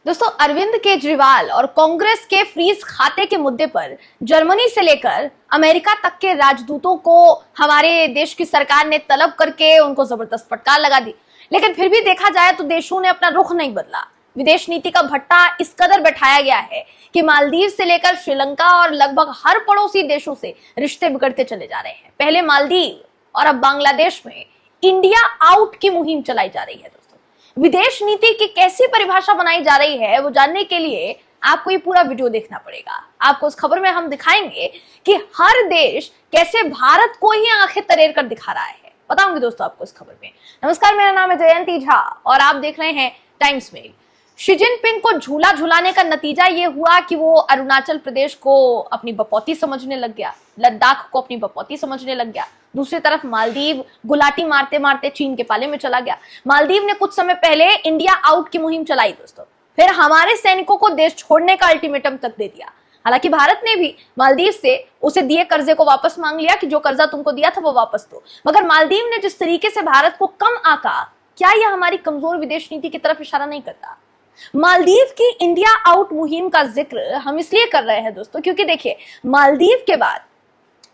दोस्तों, अरविंद केजरीवाल और कांग्रेस के फ्रीज खाते के मुद्दे पर जर्मनी से लेकर अमेरिका तक के राजदूतों को हमारे देश की सरकार ने तलब करके उनको जबरदस्त फटकार लगा दी। लेकिन फिर भी देखा जाए तो देशों ने अपना रुख नहीं बदला। विदेश नीति का भट्टा इस कदर बैठाया गया है कि मालदीव से लेकर श्रीलंका और लगभग हर पड़ोसी देशों से रिश्ते बिगड़ते चले जा रहे हैं। पहले मालदीव और अब बांग्लादेश में इंडिया आउट की मुहिम चलाई जा रही है। दोस्तों, विदेश नीति की कैसी परिभाषा बनाई जा रही है वो जानने के लिए आपको ये पूरा वीडियो देखना पड़ेगा। आपको इस खबर में हम दिखाएंगे कि हर देश कैसे भारत को ही आंखें तरेर कर दिखा रहा है। बताऊंगी दोस्तों आपको इस खबर में। नमस्कार, मेरा नाम है जयंती झा और आप देख रहे हैं टाइम्स मेल। शी जिनपिंग को झूला झुलाने का नतीजा ये हुआ कि वो अरुणाचल प्रदेश को अपनी बपौती समझने लग गया, लद्दाख को अपनी बपौती समझने लग गया। दूसरी तरफ मालदीव गुलाटी मारते मारते चीन के पाले में चला गया। मालदीव ने कुछ समय पहले इंडिया आउट की मुहिम चलाई दोस्तों, फिर हमारे सैनिकों को देश छोड़ने का अल्टीमेटम तक दे दिया। हालांकि भारत ने भी मालदीव से उसे दिए कर्जे को वापस मांग लिया कि जो कर्जा तुमको दिया था वो वापस दो। मगर मालदीव ने जिस तरीके से भारत को कम आंका, क्या यह हमारी कमजोर विदेश नीति की तरफ इशारा नहीं करता? मालदीव की इंडिया आउट मुहिम का जिक्र हम इसलिए कर रहे हैं दोस्तों क्योंकि देखिए, मालदीव के बाद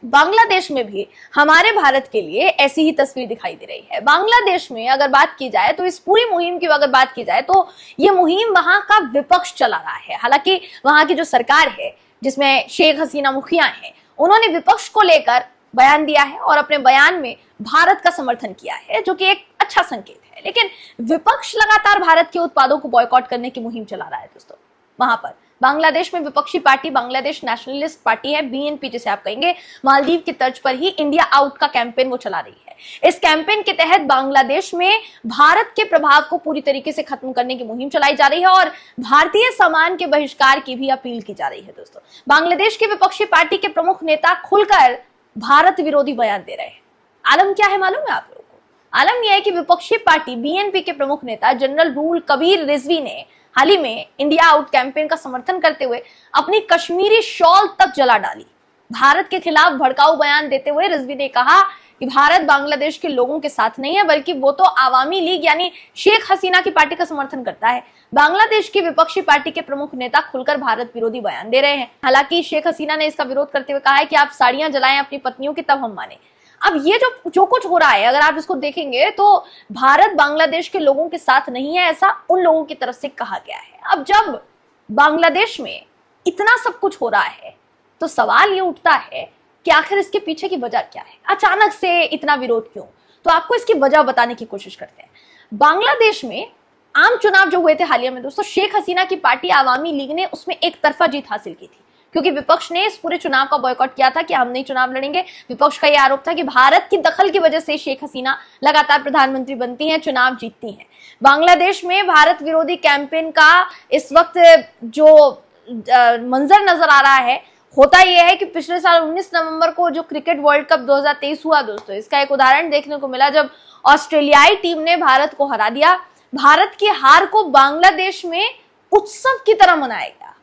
बांग्लादेश में भी हमारे भारत के लिए ऐसी ही तस्वीर दिखाई दे रही है। बांग्लादेश में अगर बात की जाए तो इस पूरी मुहिम की अगर बात की जाए तो ये मुहिम वहां का विपक्ष चला रहा है। हालांकि वहां की जो सरकार है जिसमें शेख हसीना मुखिया है, उन्होंने विपक्ष को लेकर बयान दिया है और अपने बयान में भारत का समर्थन किया है, जो कि एक अच्छा संकेत है। लेकिन विपक्ष लगातार भारत के उत्पादों को बॉयकॉट करने की मुहिम चला रहा है दोस्तों। वहां पर बांग्लादेश में विपक्षी पार्टी बांग्लादेश नेशनलिस्ट पार्टी है, बीएनपी जिसे आप कहेंगे, मालदीव की तर्ज पर ही इंडिया आउट का कैंपेन वो चला रही है। इस कैंपेन के तहत बांग्लादेश में भारत के प्रभाव को पूरी तरीके से खत्म करने की मुहिम चलाई जा रही है और भारतीय सामान के बहिष्कार की भी अपील की जा रही है दोस्तों। बांग्लादेश की विपक्षी पार्टी के प्रमुख नेता खुलकर भारत विरोधी बयान दे रहे हैं। आलम क्या है मालूम है आप लोगों को? आलम यह है कि विपक्षी पार्टी बीएनपी के प्रमुख नेता जनरल रूल कबीर रिजवी ने हाल ही में इंडिया आउट कैंपेन का समर्थन करते हुए अपनी कश्मीरी शॉल तक जला डाली। भारत के खिलाफ भड़काऊ बयान देते हुए रिजवी ने कहा कि भारत बांग्लादेश के लोगों के साथ नहीं है, बल्कि वो तो आवामी लीग यानी शेख हसीना की पार्टी का समर्थन करता है। बांग्लादेश की विपक्षी पार्टी के प्रमुख नेता खुलकर भारत विरोधी बयान दे रहे हैं। हालांकि शेख हसीना ने इसका विरोध करते हुए कहा है कि आप साड़ियां जलाएं अपनी पत्नियों की, तब हम माने। अब ये जो कुछ हो रहा है, अगर आप इसको देखेंगे तो भारत बांग्लादेश के लोगों के साथ नहीं है, ऐसा उन लोगों की तरफ से कहा गया है। अब जब बांग्लादेश में इतना सब कुछ हो रहा है तो सवाल ये उठता है कि आखिर इसके पीछे की वजह क्या है? अचानक से इतना विरोध क्यों? तो आपको इसकी वजह बताने की कोशिश करते हैं। बांग्लादेश में आम चुनाव जो हुए थे हालिया में दोस्तों, शेख हसीना की पार्टी आवामी लीग ने उसमें एक तरफा जीत हासिल की थी, क्योंकि विपक्ष ने इस पूरे चुनाव का बॉयकॉट किया था कि हम नहीं चुनाव लड़ेंगे। विपक्ष का यह आरोप था कि भारत की दखल की वजह से शेख हसीना लगातार प्रधानमंत्री बनती हैं, चुनाव जीतती हैं। बांग्लादेश में भारत विरोधी कैंपेन का इस वक्त जो मंजर नजर आ रहा है, होता यह है कि पिछले साल 19 नवंबर को जो क्रिकेट वर्ल्ड कप 2023 हुआ दोस्तों, इसका एक उदाहरण देखने को मिला जब ऑस्ट्रेलियाई टीम ने भारत को हरा दिया। भारत की हार को बांग्लादेश में उत्सव की तरह मनाया गया।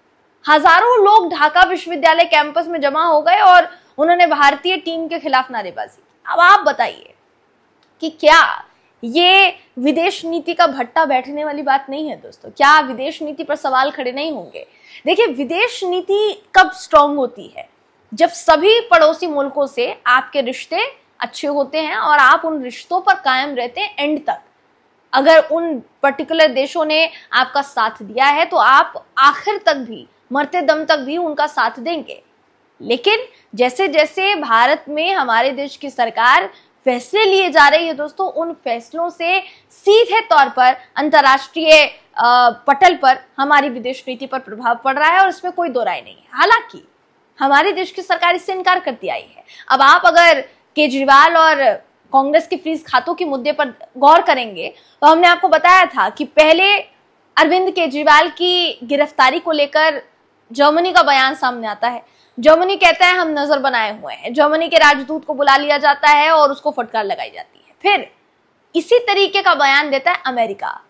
हजारों लोग ढाका विश्वविद्यालय कैंपस में जमा हो गए और उन्होंने भारतीय टीम के खिलाफ नारेबाजी की। अब आप बताइए कि क्या ये विदेश नीति का भट्टा बैठने वाली बात नहीं है दोस्तों? क्या विदेश नीति पर सवाल खड़े नहीं होंगे? देखिए, विदेश नीति कब स्ट्रांग होती है? जब सभी पड़ोसी मुल्कों से आपके रिश्ते अच्छे होते हैं और आप उन रिश्तों पर कायम रहते हैं एंड तक। अगर उन पर्टिकुलर देशों ने आपका साथ दिया है तो आप आखिर तक भी, मरते दम तक भी उनका साथ देंगे। लेकिन जैसे जैसे भारत में हमारे देश की सरकार फैसले लिए जा रही है दोस्तों, उन फैसलों से सीधे तौर पर अंतर्राष्ट्रीय पटल पर हमारी विदेश नीति पर प्रभाव पड़ रहा है और इसमें कोई दो राय नहीं है। हालांकि हमारे देश की सरकार इससे इनकार करती आई है। अब आप अगर केजरीवाल और कांग्रेस के फ्रीज खातों के मुद्दे पर गौर करेंगे तो हमने आपको बताया था कि पहले अरविंद केजरीवाल की गिरफ्तारी को लेकर जर्मनी का बयान सामने आता है। जर्मनी कहता है हम नजर बनाए हुए हैं। जर्मनी के राजदूत को बुला लिया जाता है और उसको फटकार लगाई जाती है। फिर इसी तरीके का बयान देता है अमेरिका,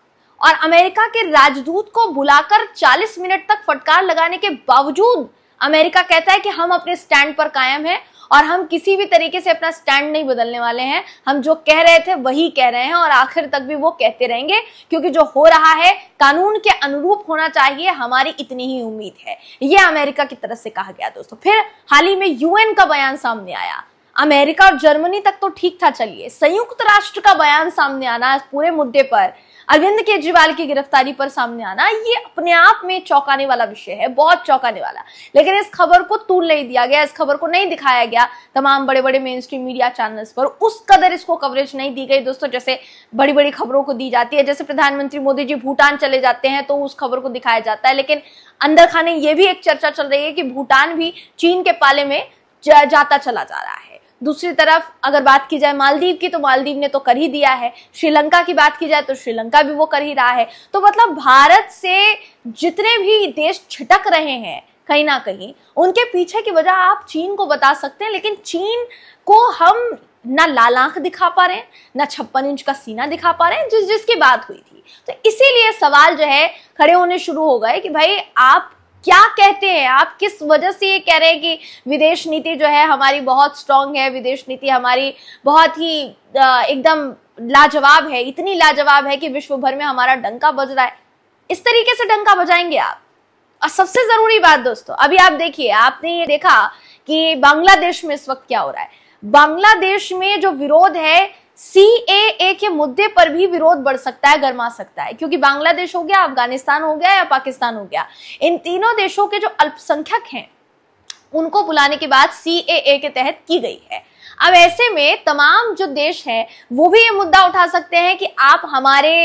और अमेरिका के राजदूत को बुलाकर 40 मिनट तक फटकार लगाने के बावजूद अमेरिका कहता है कि हम अपने स्टैंड पर कायम हैं और हम किसी भी तरीके से अपना स्टैंड नहीं बदलने वाले हैं। हम जो कह रहे थे वही कह रहे हैं और आखिर तक भी वो कहते रहेंगे, क्योंकि जो हो रहा है कानून के अनुरूप होना चाहिए, हमारी इतनी ही उम्मीद है। ये अमेरिका की तरफ से कहा गया दोस्तों। फिर हाल ही में यूएन का बयान सामने आया। अमेरिका और जर्मनी तक तो ठीक था, चलिए संयुक्त राष्ट्र का बयान सामने आना इस पूरे मुद्दे पर, अरविंद केजरीवाल की गिरफ्तारी पर सामने आना, ये अपने आप में चौंकाने वाला विषय है, बहुत चौंकाने वाला। लेकिन इस खबर को तूल नहीं दिया गया, इस खबर को नहीं दिखाया गया तमाम बड़े बड़े मेन स्ट्रीम मीडिया चैनल्स पर। उस कदर इसको कवरेज नहीं दी गई दोस्तों, जैसे बड़ी बड़ी खबरों को दी जाती है। जैसे प्रधानमंत्री मोदी जी भूटान चले जाते हैं तो उस खबर को दिखाया जाता है, लेकिन अंदर खाने ये भी एक चर्चा चल रही है कि भूटान भी चीन के पाले में जाता चला जा रहा है। दूसरी तरफ अगर बात की जाए मालदीव की, तो मालदीव ने तो कर ही दिया है। श्रीलंका की बात की जाए तो श्रीलंका भी वो कर ही रहा है। तो मतलब भारत से जितने भी देश छिटक रहे हैं कहीं ना कहीं, उनके पीछे की वजह आप चीन को बता सकते हैं, लेकिन चीन को हम ना लाल आंख दिखा पा रहे हैं, ना 56 इंच का सीना दिखा पा रहे हैं जिसकी बात हुई थी। तो इसीलिए सवाल जो है खड़े होने शुरू हो गए कि भाई आप क्या कहते हैं, आप किस वजह से ये कह रहे हैं कि विदेश नीति जो है हमारी बहुत स्ट्रांग है, विदेश नीति हमारी बहुत ही एकदम लाजवाब है, इतनी लाजवाब है कि विश्व भर में हमारा डंका बज रहा है। इस तरीके से डंका बजाएंगे आप? और सबसे जरूरी बात दोस्तों, अभी आप देखिए, आपने ये देखा कि बांग्लादेश में इस वक्त क्या हो रहा है। बांग्लादेश में जो विरोध है सीएए के मुद्दे पर भी विरोध बढ़ सकता है, गर्मा सकता है, क्योंकि बांग्लादेश हो गया, अफगानिस्तान हो गया या पाकिस्तान हो गया, इन तीनों देशों के जो अल्पसंख्यक हैं उनको बुलाने की बात सीएए के तहत की गई है। अब ऐसे में तमाम जो देश हैं वो भी ये मुद्दा उठा सकते हैं कि आप हमारे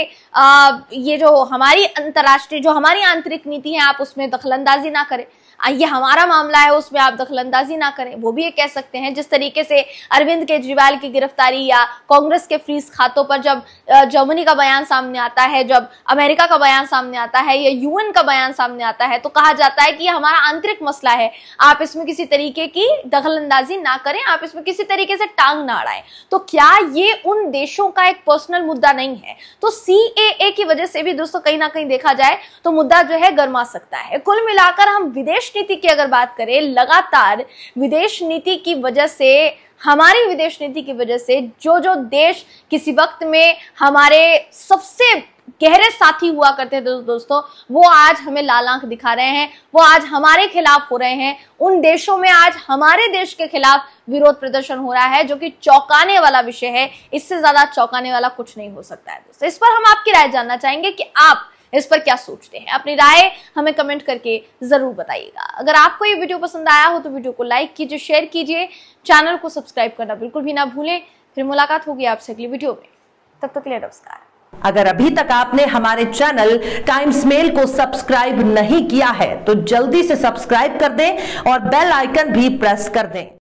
ये जो हमारी अंतर्राष्ट्रीय जो हमारी आंतरिक नीति है आप उसमें दखलंदाजी ना करें, ये हमारा मामला है उसमें आप दखलंदाजी ना करें। वो भी ये कह सकते हैं। जिस तरीके से अरविंद केजरीवाल की गिरफ्तारी या कांग्रेस के फ्रीज खातों पर जब जर्मनी का बयान सामने आता है, जब अमेरिका का बयान सामने आता है या यूएन का बयान सामने आता है, तो कहा जाता है कि ये हमारा आंतरिक मसला है, आप इसमें किसी तरीके की दखलंदाजी ना करें, आप इसमें किसी तरीके से टांग ना अड़ाएं। तो क्या ये उन देशों का एक पर्सनल मुद्दा नहीं है? तो सीएए की वजह से भी दोस्तों कहीं ना कहीं देखा जाए तो मुद्दा जो है गर्मा सकता है। कुल मिलाकर हम विदेश नीति की अगर बात करें, लगातार विदेश नीति की वजह से, हमारी विदेश नीति की वजह से जो देश किसी वक्त में हमारे सबसे गहरे साथी हुआ करते थे दोस्तों, वो आज हमें लाल आंख दिखा रहे हैं, वो आज हमारे खिलाफ हो रहे हैं। उन देशों में आज हमारे देश के खिलाफ विरोध प्रदर्शन हो रहा है, जो कि चौंकाने वाला विषय है। इससे ज्यादा चौंकाने वाला कुछ नहीं हो सकता है दोस्तों। इस पर हम आपकी राय जानना चाहेंगे कि आप इस पर क्या सोचते हैं। अपनी राय हमें कमेंट करके जरूर बताइएगा। अगर आपको ये वीडियो पसंद आया हो तो वीडियो को लाइक कीजिए, शेयर कीजिए, चैनल को सब्सक्राइब करना बिल्कुल भी ना भूलें। फिर मुलाकात होगी आपसे अगली वीडियो में, तब तक के लिए नमस्कार। अगर अभी तक आपने हमारे चैनल टाइम्स मेल को सब्सक्राइब नहीं किया है तो जल्दी से सब्सक्राइब कर दें और बेल आइकन भी प्रेस कर दें।